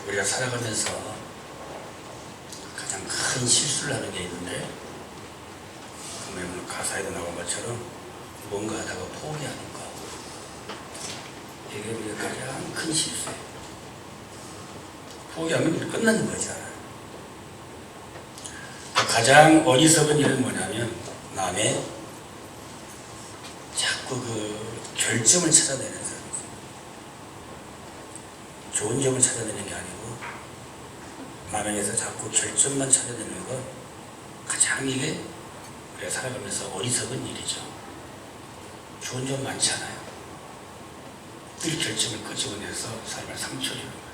우리가 살아가면서 가장 큰 실수를 하는 게 있는데, 오늘 가사에도 나온 것처럼 뭔가 하다가 포기하는 거, 이게 우리가 가장 큰 실수예요. 포기하면 끝나는 거잖아요. 가장 어리석은 일은 뭐냐면, 남의 자꾸 그 결점을 찾아내는 사람. 좋은 점을 찾아내는 게 아니고 남에게서 자꾸 결점만 찾아내는 건 가장 이게 우리가 살아가면서 어리석은 일이죠. 좋은 점 많잖아요. 늘 결점을 끄집어내서 삶을 상처 주는 거예요.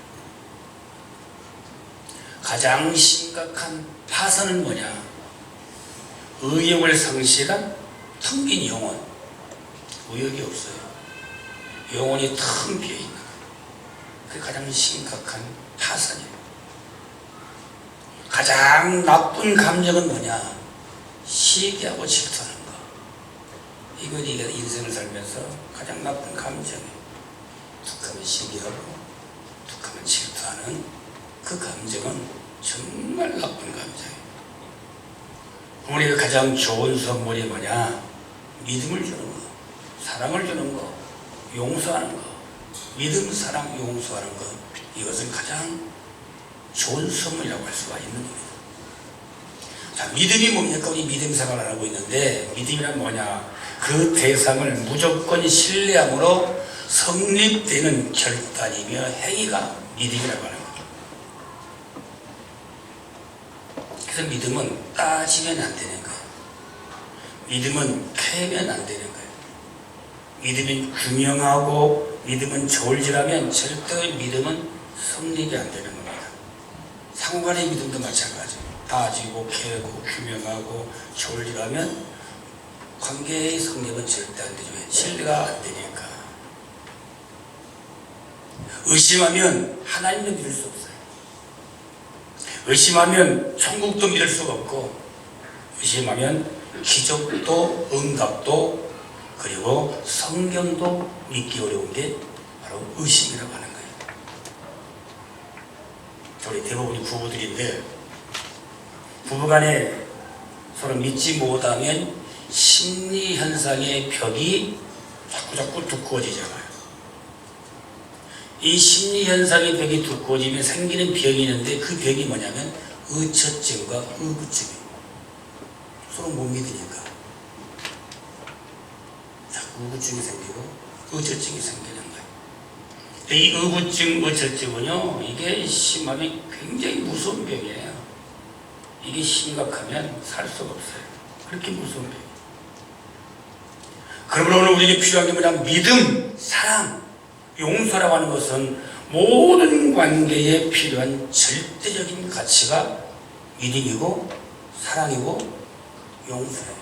가장 심각한 파산은 뭐냐? 의욕을 상실한 텅 빈 영혼. 의욕이 없어요. 영혼이 텅 비어있는 거예요. 그게 가장 심각한 파산이에요. 가장 나쁜 감정은 뭐냐? 시기하고 질투하는 거. 이거 네가 인생을 살면서 가장 나쁜 감정이에요. 툭하면 시기하고 툭하면 질투하는 그 감정은 정말 나쁜 감정이에요. 우리가 가장 좋은 선물이 뭐냐? 믿음을 주는 거, 사랑을 주는 거, 용서하는 거. 믿음, 사랑, 용서하는 것, 이것은 가장 좋은 선물이라고 할 수가 있는 겁니다. 자, 믿음이 뭡니까? 우리 믿음 생활을 하고 있는데, 믿음이란 뭐냐? 그 대상을 무조건 신뢰함으로 성립되는 결단이며 행위가 믿음이라고 하는 겁니다. 그래서 믿음은 따지면 안 되는 거예요. 믿음은 캐면 안 되는 거예요. 믿음은 규명하고 믿음은 저울질하면 절대 믿음은 성립이 안 되는 겁니다. 상호간의 믿음도 마찬가지. 따지고 캐고 규명하고 저울질하면 관계의 성립은 절대 안 되죠. 신뢰가 안 되니까. 의심하면 하나님도 믿을 수 없어요. 의심하면 천국도 믿을 수가 없고, 의심하면 기적도 응답도 그리고 성경도 믿기 어려운 게 바로 의심이라고 하는 거예요. 우리 대부분이 부부들인데, 부부간에 서로 믿지 못하면 심리현상의 벽이 자꾸 두꺼워지잖아요. 이 심리현상의 벽이 두꺼워지면 생기는 병이 있는데, 그 병이 뭐냐면 의처증과 의구증이에요. 서로 못 믿으니까 의구증이 생기고 의처증이 생기는 거예요. 이 의구증, 의처증은요, 이게 심하면 굉장히 무서운 병이에요. 이게 심각하면 살 수가 없어요. 그렇게 무서운 병이에요. 그러므로 오늘 우리에게 필요한 게 뭐냐? 믿음, 사랑, 용서라고 하는 것은 모든 관계에 필요한 절대적인 가치가 믿음이고 사랑이고 용서예요.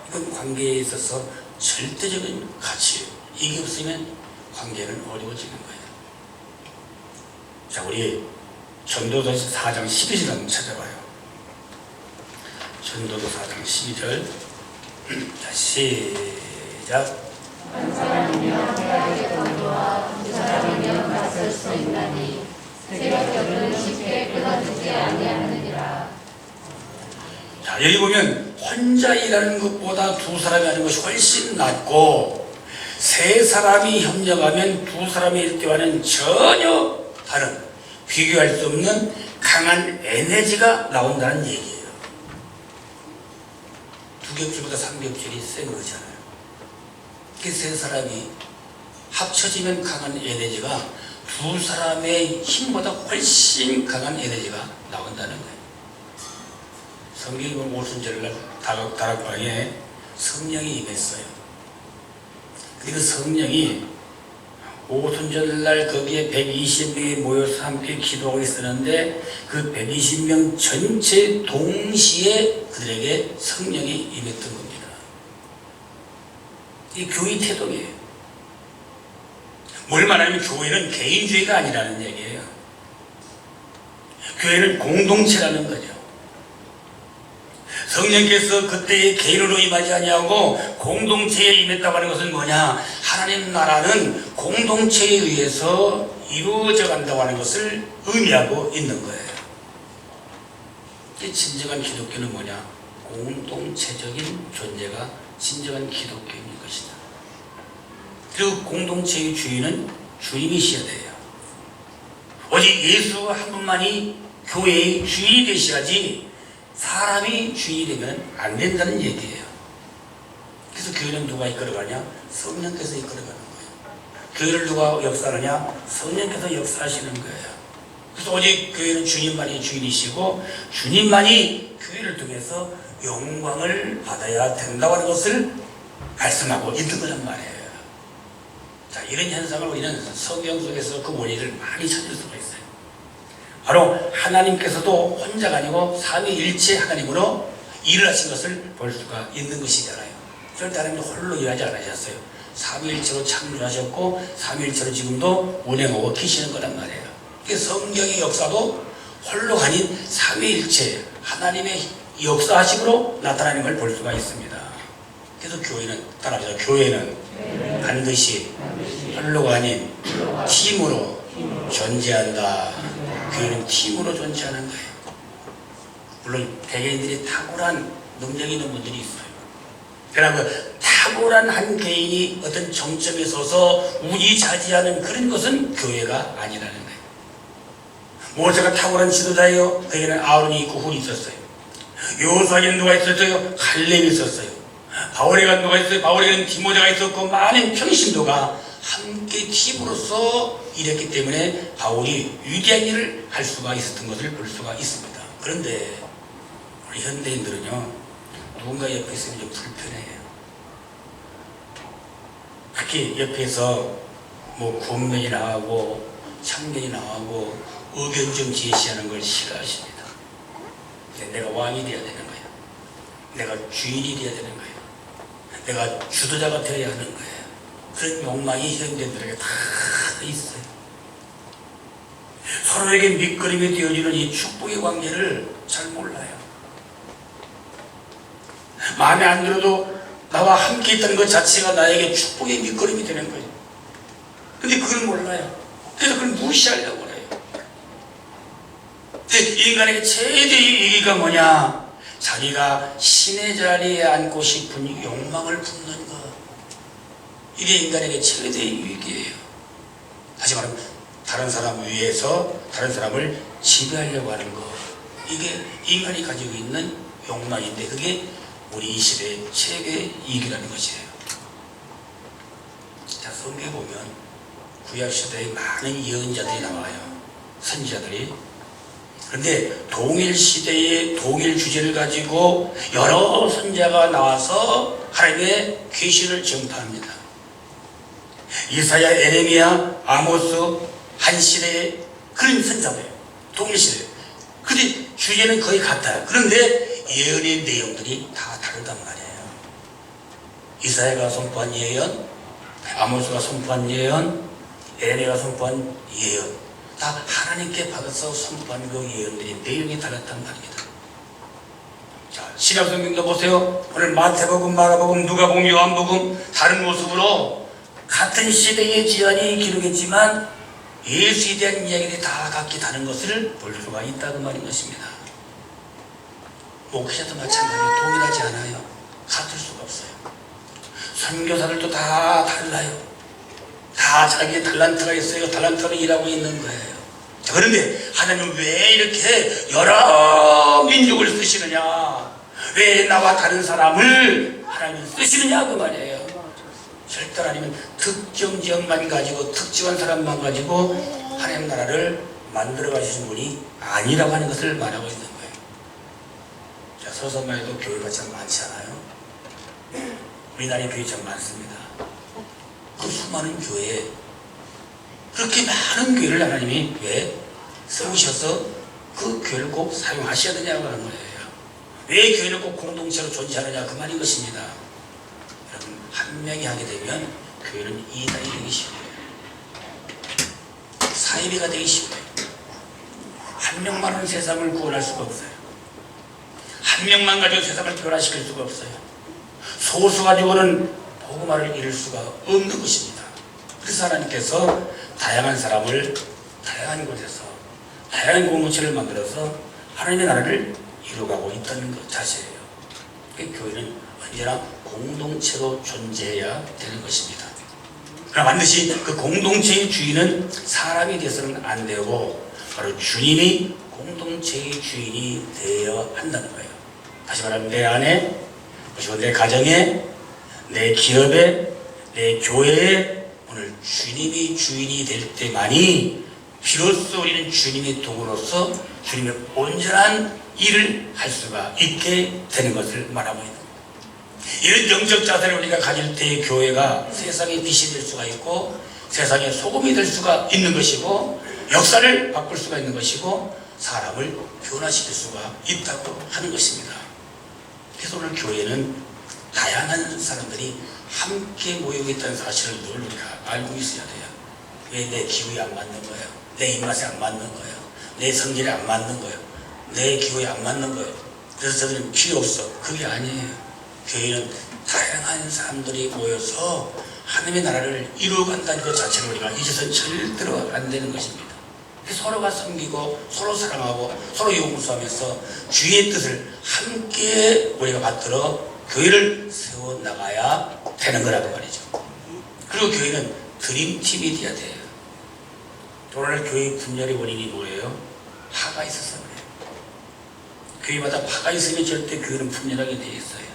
이건 관계에 있어서 절대적인 가치예요. 이게 없으면 관계는 어려워지는 거예요. 자, 우리 전도서 4장 12절 한번 찾아봐요. 전도서 4장 12절. 자, 시작. 한 사람이면 해야지 건도와 두 사람이면 맞설 수 있나니 새벽별은 쉽게 끊어지지 아니하느니라. 자, 여기 보면 혼자 일하는 것보다 두 사람이 하는 것이 훨씬 낫고, 세 사람이 협력하면 두 사람이 일 때와는 전혀 다른, 비교할 수 없는 강한 에너지가 나온다는 얘기예요. 두 겹질보다 3겹질이 센 거잖아요. 그 세 사람이 합쳐지면 강한 에너지가 두 사람의 힘보다 훨씬 강한 에너지가 나온다는 거예요. 성경이 보면 오순절날 다락방에 성령이 임했어요. 그리고 성령이 오순절날 거기에 120명이 모여서 함께 기도하고 있었는데, 그 120명 전체 동시에 그들에게 성령이 임했던 겁니다. 이 교회 태동이에요. 뭘 말하면 교회는 개인주의가 아니라는 얘기예요. 교회는 공동체라는 거죠. 성령께서 그때의 개인으로 임하지 아니하고 공동체에 임했다고 하는 것은 뭐냐? 하나님 나라는 공동체에 의해서 이루어져 간다고 하는 것을 의미하고 있는 거예요. 진정한 기독교는 뭐냐? 공동체적인 존재가 진정한 기독교인 것이다. 그리고 공동체의 주인은 주님이셔야 돼요. 오직 예수 한 분만이 교회의 주인이 되셔야지 사람이 주인이 되면 안 된다는 얘기예요. 그래서 교회는 누가 이끌어가냐? 성령께서 이끌어가는 거예요. 교회를 누가 역사하느냐? 성령께서 역사하시는 거예요. 그래서 오직 교회는 주님만이 주인이시고 주님만이 교회를 통해서 영광을 받아야 된다고 하는 것을 말씀하고 있는 거란 말이에요. 자, 이런 현상을 우리는 성경 속에서 그 원인을 많이 찾을 수가 있어요. 바로 하나님께서도 혼자가 아니고 삼위일체 하나님으로 일을 하신 것을 볼 수가 있는 것이잖아요. 절대 하나님은 홀로 일하지 않으셨어요. 삼위일체로 창조하셨고 삼위일체로 지금도 운행하고 계시는 거란 말이에요. 성경의 역사도 홀로 아닌 삼위일체 하나님의 역사하심으로 나타나는 걸 볼 수가 있습니다. 그래서 교회는 따라서 교회는 반드시 홀로가 아닌 팀으로 존재한다. 교회는 팀으로 존재하는 거예요. 물론 개개인들이 탁월한 능력이 있는 분들이 있어요. 그러나 그 탁월한 한 개인이 어떤 정점에 서서 우지차지하는 그런 것은 교회가 아니라는 거예요. 모세가 탁월한 지도자예요. 그에게는 아론이 있고 훌이 있었어요. 여호수아에게는 누가 있었어요? 칼렙이 있었어요. 바울에게는 누가 있어요? 바울에게는 디모데가 있었고 많은 평신도가 함께 팀으로서 일했기 때문에 바울이 위대한 일을 할 수가 있었던 것을 볼 수가 있습니다. 그런데 우리 현대인들은요, 누군가 옆에 있으면 좀 불편해요. 특히 옆에서 뭐 구원면이 나가고 참견이 나가고 의견 좀 제시하는 걸 싫어하십니다. 내가 왕이 되어야 되는 거예요. 내가 주인이 되어야 되는 거예요. 내가 주도자가 되어야 하는 거예요. 그런 욕망이 현대인들에게 다 있어요. 서로에게 밑거름이 되어지는 이 축복의 관계를 잘 몰라요. 마음에 안 들어도 나와 함께 있다는 것 자체가 나에게 축복의 밑거름이 되는 거예요. 근데 그걸 몰라요. 그래서 그걸 무시하려고 그래요. 인간에게 최대의 위기가 뭐냐? 자기가 신의 자리에 앉고 싶은 욕망을 품는 것. 이게 인간에게 최대의 위기예요. 다시 말하면 다른 사람 위에서 다른 사람을 지배하려고 하는 것. 이게 인간이 가지고 있는 욕망인데 그게 우리 이 시대의 최대의 위기라는 것이에요. 자, 성경에 보면 구약시대에 많은 예언자들이 나와요. 선지자들이. 그런데 동일시대의 동일 주제를 가지고 여러 선지자가 나와서 하나님의 계시를 전파합니다. 이사야, 에레미야, 아모스, 한 시대의 그런 선지자들이에요. 동일시대. 근데 주제는 거의 같아요. 그런데 예언의 내용들이 다 다르단 말이에요. 이사야가 선포한 예언, 아모스가 선포한 예언, 에레미야가 선포한 예언, 다 하나님께 받아서 선포한 그 예언들이 내용이 달랐단 말입니다. 자, 신약성경도 보세요. 오늘 마태복음, 마가복음, 누가복음, 요한복음 다른 모습으로 같은 시대의 지연이 기록했지만 예수에 대한 이야기들이 다 각기 다른 것을 볼 수가 있다는 말인 것입니다. 목회자도 마찬가지로 동일하지 않아요. 같을 수가 없어요. 선교사들도 다 달라요. 다 자기의 달란트가 있어요. 달란트로 일하고 있는 거예요. 자, 그런데 하나님은 왜 이렇게 여러 민족을 쓰시느냐? 왜 나와 다른 사람을 하나님은 쓰시느냐 그 말이에요. 절대로 아니면 특정 지역만 가지고 특정한 사람만 가지고 하나님 나라를 만들어 가시는 분이 아니라고 하는 것을 말하고 있는 거예요. 자, 서서만 해도 교회가 참 많지 않아요? 우리나라에 교회 참 많습니다. 그 수많은 교회에 그렇게 많은 교회를 하나님이 왜 세우셔서 그 교회를 꼭 사용하셔야 되냐고 하는 거예요. 왜 교회는 꼭 공동체로 존재하느냐 그 말인 것입니다. 여러분, 한 명이 하게 되면 교회는 이단이 되기 쉬워요. 사이비가 되기 쉬워요. 한 명만으로는 세상을 구원할 수가 없어요. 한 명만 가지고 세상을 변화시킬 수가 없어요. 소수 가지고는 복음화를 이룰 수가 없는 것입니다. 그래서 하나님께서 다양한 사람을 다양한 곳에서 다양한 공동체를 만들어서 하나님의 나라를 이루어가고 있다는 것 자체예요. 교회는 언제나 공동체로 존재해야 되는 것입니다. 그러나 반드시 그 공동체의 주인은 사람이 되어서는 안 되고 바로 주님이 공동체의 주인이 되어야 한다는 거예요. 다시 말하면 내 안에, 그리고 내 가정에, 내 기업에, 내 교회에 오늘 주님이 주인이 될 때만이 비로소 우리는 주님의 도구로서 주님의 온전한 일을 할 수가 있게 되는 것을 말하고 있는 거예요. 이런 영적 자세를 우리가 가질 때 교회가 세상의 빛이 될 수가 있고 세상의 소금이 될 수가 있는 것이고 역사를 바꿀 수가 있는 것이고 사람을 변화시킬 수가 있다고 하는 것입니다. 그래서 오늘 교회는 다양한 사람들이 함께 모이고 있다는 사실을 늘 우리가 알고 있어야 돼요. 왜 내 기후에 안 맞는 거예요? 내 입맛에 안 맞는 거예요? 내 성질에 안 맞는 거예요? 내 기후에 안 맞는 거예요? 그래서 저들은 필요 없어. 그게 아니에요. 교회는 다양한 사람들이 모여서 하나님의 나라를 이루어간다는 것 자체를 우리가 잊어서는 절대로 안 되는 것입니다. 서로가 섬기고 서로 사랑하고 서로 용서하면서 주의 뜻을 함께 우리가 받들어 교회를 세워나가야 되는 거라고 말이죠. 그리고 교회는 드림팀이 되어야 돼요. 오늘 교회 분열의 원인이 뭐예요? 파가 있어서 그래요. 교회마다 파가 있으면 절대 교회는 분열하게 되어 있어요.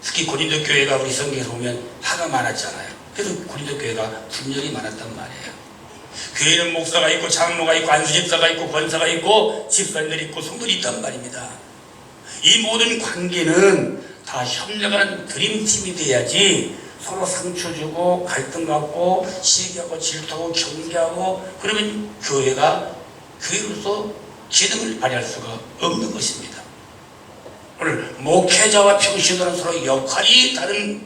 특히 고린도 교회가 우리 성경에서 보면 파가 많았잖아요. 그래서 고린도 교회가 분열이 많았단 말이에요. 교회는 목사가 있고 장로가 있고 안수집사가 있고 권사가 있고 집사님들이 있고 성도들이 있단 말입니다. 이 모든 관계는 다 협력하는 드림팀이 돼야지 서로 상처 주고 갈등 갖고 시기하고 질투하고 경계하고 그러면 교회가 교회로서 기능을 발휘할 수가 없는 것입니다. 오늘 목회자와 평신도는 서로 역할이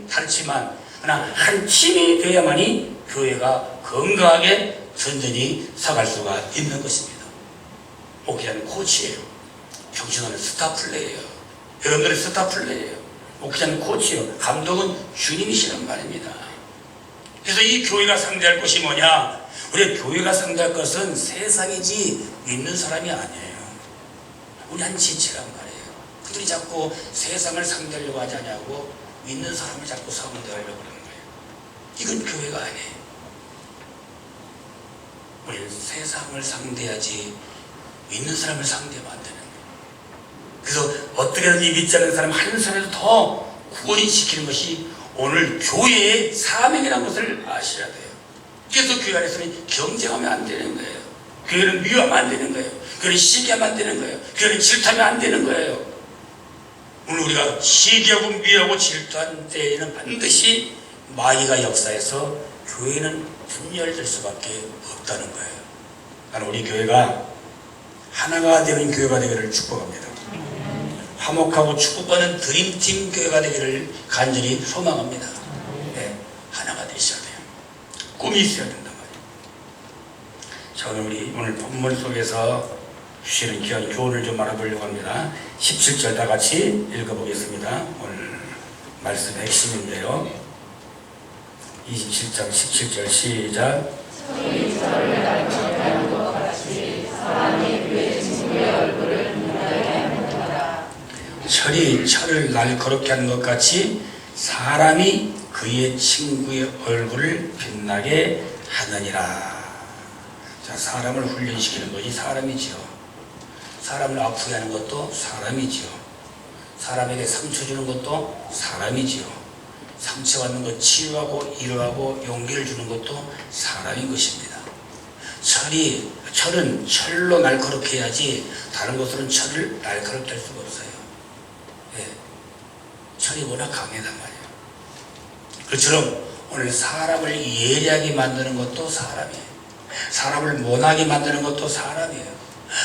다르지만 그러나 한 팀이 되어야만이 교회가 건강하게 전전히 서갈 수가 있는 것입니다. 목회자는 코치예요. 평신도는 스타 플레이예요. 여러분들은 스타 플레이예요. 목회자는 코치요. 감독은 주님이시란 말입니다. 그래서 이 교회가 상대할 것이 뭐냐? 우리 교회가 상대할 것은 세상이지 믿는 사람이 아니에요. 우리 한 지체란 말이에요. 그들이 자꾸 세상을 상대하려고 하지 않냐고 믿는 사람을 자꾸 상대하려고 그러는 거예요. 이건 교회가 아니에요. 우리는 세상을 상대하지 믿는 사람을 상대하면 안 되는 거예요. 그래서 어떻게든지 믿지 않는 사람 한 사람이라도 더 구원시키는 것이 오늘 교회의 사명이라는 것을 아셔야 돼요. 그래서 교회 안에서는 경쟁하면 안 되는 거예요. 교회는 미워하면 안 되는 거예요. 교회는 시기하면 안 되는 거예요. 교회는 질투하면 안 되는 거예요. 오늘 우리가 시기하고 미워하고 질투한 때에는 반드시 마귀가 역사해서 교회는 분열될 수밖에 없다는 거예요. 나는 우리 교회가 하나가 되는 교회가 되기를 축복합니다. 화목하고 축복받는 드림팀 교회가 되기를 간절히 소망합니다. 네, 하나가 되셔야 돼요. 꿈이 있어야 된단 말이에요. 자, 우리 오늘 본문 속에서 주시는 귀한 교훈을 좀 알아보려고 합니다. 17절 다 같이 읽어보겠습니다. 오늘 말씀의 핵심인데요. 27장 17절 시작. 철이 철을 날카롭게 하는 것 같이 사람이 그의 친구의 얼굴을 빛나게 하느니라. 자, 사람을 훈련시키는 것이 사람이지요. 사람을 아프게 하는 것도 사람이지요. 사람에게 상처 주는 것도 사람이지요. 상처받는 것 치유하고 위로하고 용기를 주는 것도 사람인 것입니다. 철은 철로 날카롭게 해야지 다른 것으로는 철을 날카롭게 할 수가 없어요. 예, 철이 워낙 강하단 말이에요. 그처럼 오늘 사람을 예리하게 만드는 것도 사람이에요. 사람을 못하게 만드는 것도 사람이에요.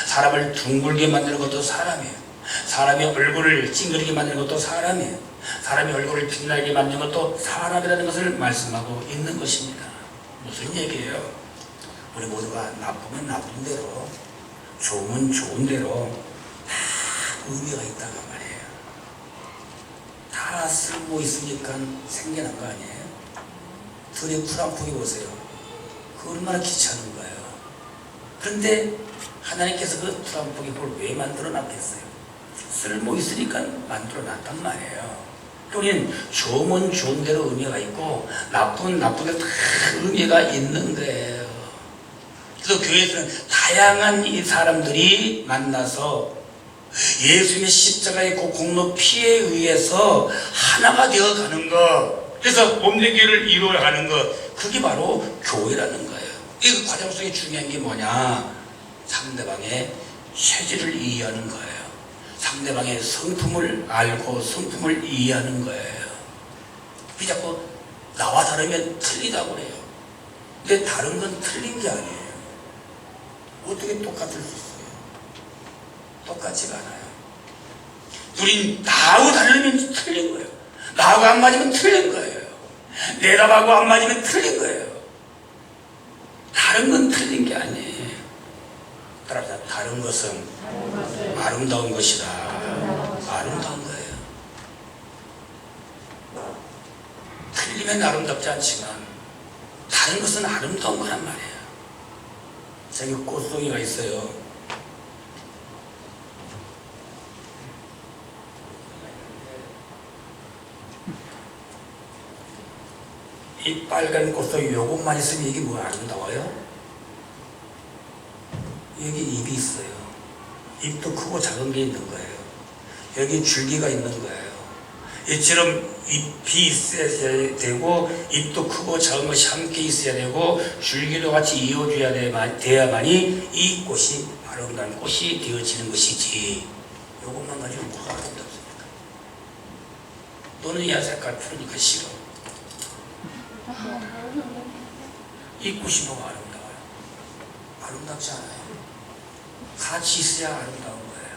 사람을 둥글게 만드는 것도 사람이에요. 사람의 얼굴을 찡그리게 만드는 것도 사람이에요. 사람의 얼굴을 빛나게 만드는 것도 사람이라는 것을 말씀하고 있는 것입니다. 무슨 얘기예요? 우리 모두가 나쁘면 나쁜 대로, 좋으면 좋은 대로 다 의미가 있다는 말이에요. 하나 쓸모 있으니까 생겨난 거 아니에요? 둘이 풀한포기 보세요. 그 얼마나 귀찮은 거예요. 그런데 하나님께서 그 풀한포기 그걸 왜 만들어 놨겠어요? 쓸모 있으니까 만들어 놨단 말이에요. 우리는 좋으면 좋은 대로 의미가 있고 나쁜 대로 다 의미가 있는 거예요. 그래서 교회에서는 다양한 이 사람들이 만나서 예수님의 십자가의 그 공로 피에 의해서 하나가 되어가는 것, 그래서 몸된 교회를 이루어가는 것, 그게 바로 교회라는 거예요. 이 과정 속에 중요한 게 뭐냐? 상대방의 체질을 이해하는 거예요. 상대방의 성품을 알고 성품을 이해하는 거예요. 그 자꾸 나와 다르면 틀리다고 그래요. 근데 다른 건 틀린 게 아니에요. 어떻게 똑같을 수 있어요? 똑같지가 않아요. 우린 나하고 다르면 틀린 거예요. 나하고 안 맞으면 틀린 거예요. 내 답하고 안 맞으면 틀린 거예요. 다른 건 틀린 게 아니에요. 따라서 다른 것은 아름다운 것이다. 아름다운 거예요. 틀리면 아름답지 않지만 다른 것은 아름다운 거란 말이에요. 저기 꽃송이가 있어요. 이 빨간 꽃송이 요것만 있으면 이게 뭐 아름다워요? 여기 잎이 있어요. 잎도 크고 작은 게 있는 거예요. 여기 줄기가 있는 거예요. 이처럼 잎이 있어야 되고 잎도 크고 작은 것이 함께 있어야 되고 줄기도 같이 이어줘야 돼야만이 이 꽃이 아름다운 꽃이 되어지는 것이지. 이것만 가지고 뭐가 아름답습니까? 너는 야 색깔 푸르니까 싫어. 이 꽃이 뭐가 아름다워요? 아름답지 않아요. 같이 있어야 아름다운 거예요.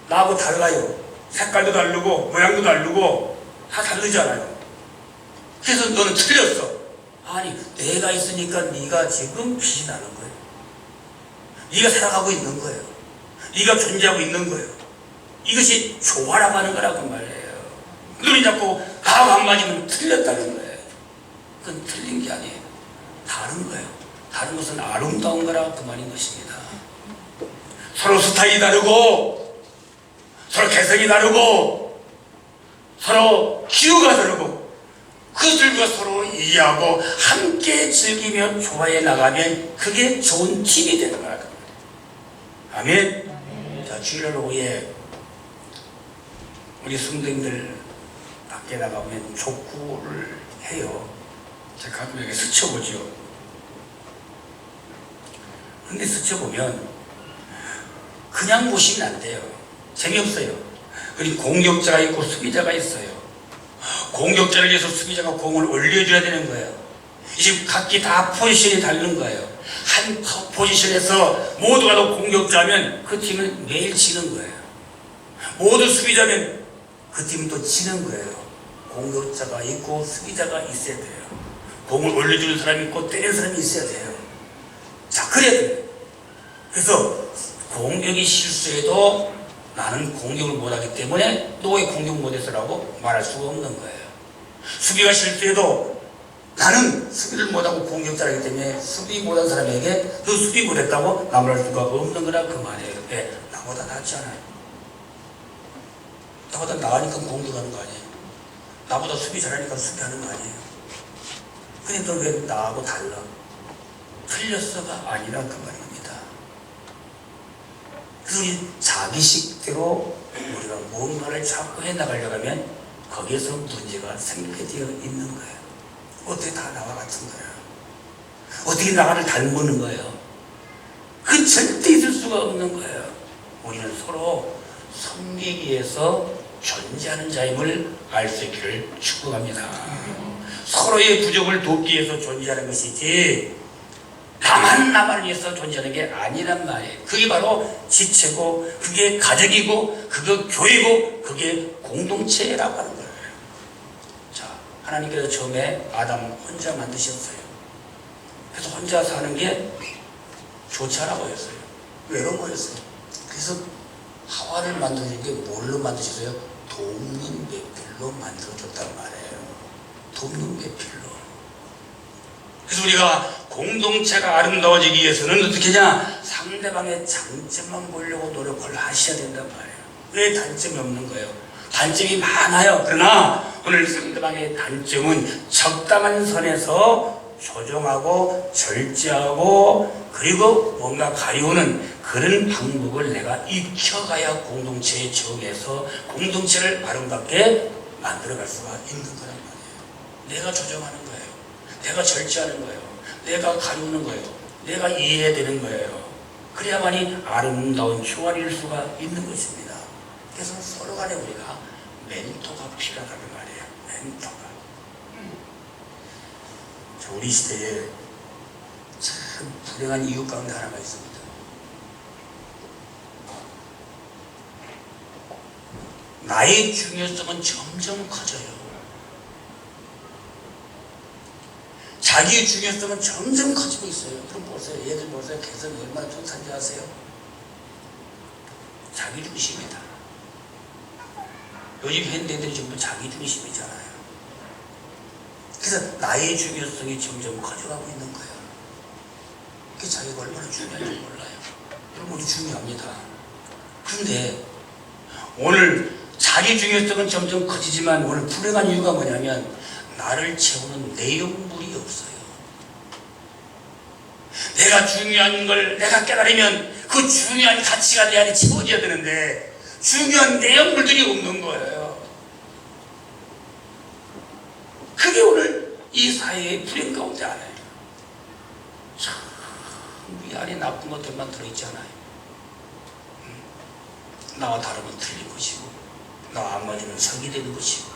나하고 달라요. 색깔도 다르고 모양도 다르고 다 다르잖아요. 그래서 너는 틀렸어. 아니 내가 있으니까 네가 지금 빛이 나는 거예요. 네가 살아가고 있는 거예요. 네가 존재하고 있는 거예요. 이것이 조화라고 하는 거라고 말해요. 눈이 자꾸 나하고 안 맞으면 틀렸다는 거예요. 그건 틀린 게 아니에요. 다른 거예요. 다른 것은 아름다운 거라 그 말인 것입니다. 서로 스타일이 다르고 서로 개성이 다르고 서로 기후가 다르고 그들과 서로 이해하고 함께 즐기며 조화해 나가면 그게 좋은 팀이 되는 거라. 아멘. 자, 주일날 오후에 우리 성도님들 밖에 나가면 족구를 해요. 제가 가끔 여기 스쳐보죠. 근데 스쳐보면 그냥 보시면 안 돼요. 재미없어요. 우리 공격자가 있고 수비자가 있어요. 공격자를 위해서 수비자가 공을 올려줘야 되는 거예요. 지금 각기 다 포지션이 다른 거예요. 한 포지션에서 모두가 다 공격자면 그 팀은 매일 지는 거예요. 모두 수비자면 그 팀은 또 지는 거예요. 공격자가 있고 수비자가 있어야 돼요. 공을 올려주는 사람이 있고 때리는 사람이 있어야 돼요. 자, 그래야 돼요. 그래서 공격이 실수해도 나는 공격을 못하기 때문에 너 왜 공격 못해서라고 말할 수가 없는 거예요. 수비가 실수해도 나는 수비를 못하고 공격자라기 때문에 수비 못한 사람에게 너 수비 못했다고 나무랄 수가 없는 거라 그 말이에요. 왜? 나보다 낫지 않아요. 나보다 나으니까 공격하는 거 아니에요. 나보다 수비 잘하니까 수비하는 거 아니에요. 근데 너 왜 나하고 달라? 틀렸어가 아니라 그 말입니다. 그래서 우리 자기식대로 우리가 뭔가를 자꾸 해나가려고 하면 거기에서 문제가 생기게 되어 있는 거예요. 어떻게 다 나와 같은 거예요? 어떻게 나를 닮는 거예요? 그건 절대 있을 수가 없는 거예요. 우리는 서로 섬기기 위해서 존재하는 자임을 알 수 있기를 축복합니다. 서로의 부족을 돕기 위해서 존재하는 것이지 나만을 위해서 존재하는 게 아니란 말이에요. 그게 바로 지체고 그게 가족이고 그게 교회고 그게 공동체라고 하는 거예요. 자, 하나님께서 처음에 아담 혼자 만드셨어요. 그래서 혼자 사는 게 좋지 않아 보였어요. 외로워 보였어요. 그래서 하와를 만드는 게 뭘로 만드셨어요? 동문백별로. 배필로 만들어줬단 말이에요. 돕는 배필로. 그래서 우리가 공동체가 아름다워지기 위해서는 어떻게 하냐? 상대방의 장점만 보려고 노력을 하셔야 된단 말이에요. 왜 단점이 없는 거예요? 단점이 많아요. 그러나 오늘 상대방의 단점은 적당한 선에서 조정하고 절제하고 그리고 뭔가 가리우는 그런 방법을 내가 익혀가야 공동체에 적용해서 공동체를 아름답게 만들어갈 수가 있는 거란 말이에요. 내가 조정하는 거예요. 내가 절제하는 거예요. 내가 가리우는 거예요. 내가 이해해야 되는 거예요. 그래야만이 아름다운 조화일 수가 있는 것입니다. 그래서 서로 간에 우리가 멘토가 필요하다는 말이에요. 멘토가. 우리 시대에 참 불행한 이유 가운데 하나가 있습니다. 나의 중요성은 점점 커져요. 자기의 중요성은 점점 커지고 있어요. 그럼 보세요. 얘들 보세요. 개성이 얼마나 좋다는지 아세요? 자기 중심이다. 요즘 현대인들이 전부 자기 중심이잖아요. 그래서 나의 중요성이 점점 커져가고 있는 거예요. 그게 자기가 얼마나 중요한지 몰라요. 여러분 우리 중요합니다. 그런데 오늘 자기 중요성은 점점 커지지만 오늘 불행한 이유가 뭐냐면 나를 채우는 내용물이 없어요. 내가 중요한 걸 내가 깨달으면 그 중요한 가치가 내 안에 채워져야 되는데 중요한 내용물들이 없는 거예요. 그게 오늘 이 사회의 불행 가운데 하나예요. 참, 이 안에 나쁜 것들만 들어있잖아요. 나와 다르면 틀린 것이고 나와 안 맞으면 석이 되는 것이고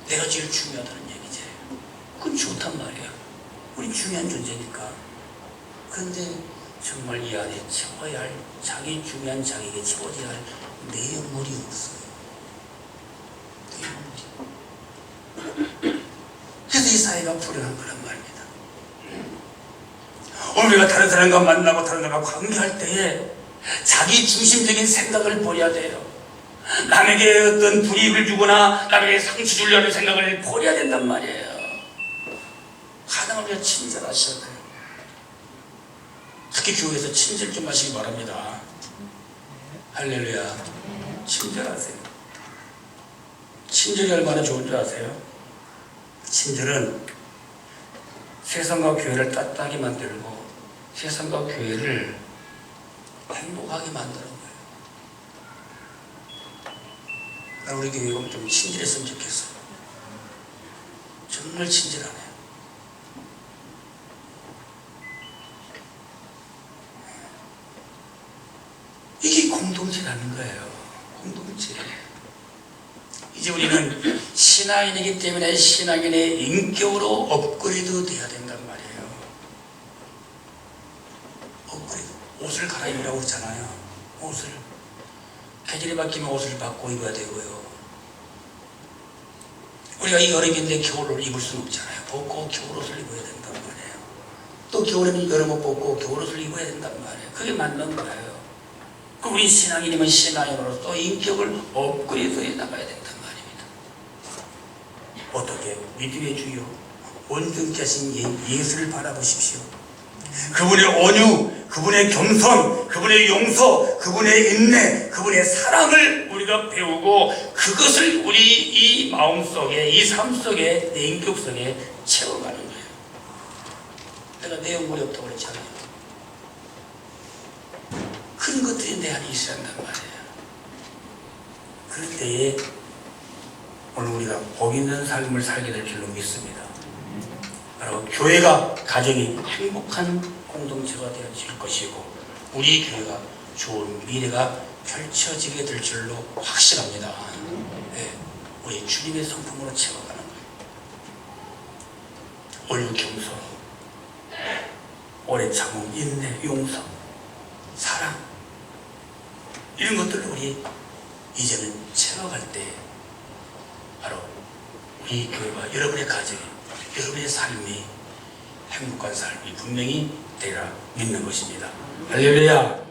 내가 제일 중요하다는 얘기지. 그건 좋단 말이야. 우린 중요한 존재니까. 그런데 정말 이 안에 채워야 할 자기 중요한 자기에게 채워져야 할 내용물이 없어요. 내용물이. 그래서 이 사회가 불행한 거란 말입니다. 우리가 다른 사람과 만나고 다른 사람과 관계할 때에 자기 중심적인 생각을 버려야 돼요. 남에게 어떤 불이익을 주거나 남에게 상처 주려는 생각을 버려야 된단 말이에요. 가능하면 친절하셔야 돼요. 특히 교회에서 친절 좀 하시기 바랍니다. 할렐루야. 친절하세요. 친절이 얼마나 좋은 줄 아세요? 친절은 세상과 교회를 따뜻하게 만들고 세상과 교회를 행복하게 만드는 거예요. 나 우리 교회가 좀 친절했으면 좋겠어. 정말 친절하네요. 이게 공동체라는 거예요. 공동체. 이제 우리는 신앙인이기 때문에 신앙인의 인격으로 업그레이드 돼야 된단 말이에요. 업그레이드. 옷을 갈아입으라고 그러잖아요. 옷을. 계절이 바뀌면 옷을 바꿔 입어야 되고요. 우리가 이 여름인데 겨울옷을 입을 수는 없잖아요. 벗고 겨울옷을 입어야 된단 말이에요. 또 겨울에는 여름옷 벗고 겨울옷을 입어야 된단 말이에요. 그게 맞는 거예요. 그 우리 신앙인이면 신앙인으로서 인격을 업그레이드해 나가야 된단 말입니다. 어떻게? 믿음의 주요 온전케 하신 예수를 바라보십시오. 그분의 온유, 그분의 겸손, 그분의 용서, 그분의 인내, 그분의 사랑을 우리가 배우고 그것을 우리 이 마음속에, 이 삶 속에, 내 인격 속에 채워가는 거예요. 내가 내용물이 없다고 그랬잖아요. 그런 것들이 내 안에 있어야 한단 말이에요. 그럴 때에 오늘 우리가 복 있는 삶을 살게 될 줄로 믿습니다. 바로 교회가 가정이 행복한 공동체가 되어질 것이고 우리 교회가 좋은 미래가 펼쳐지게 될 줄로 확실합니다. 네, 우리 주님의 성품으로 채워가는 거예요. 온유 겸손, 오래 참음, 인내, 용서, 사랑 이런 것들을 우리 이제는 채워갈 때 바로 우리 교회와 여러분의 가정이 여러분의 삶이 행복한 삶이 분명히 되리라 믿는 것입니다. 할렐루야.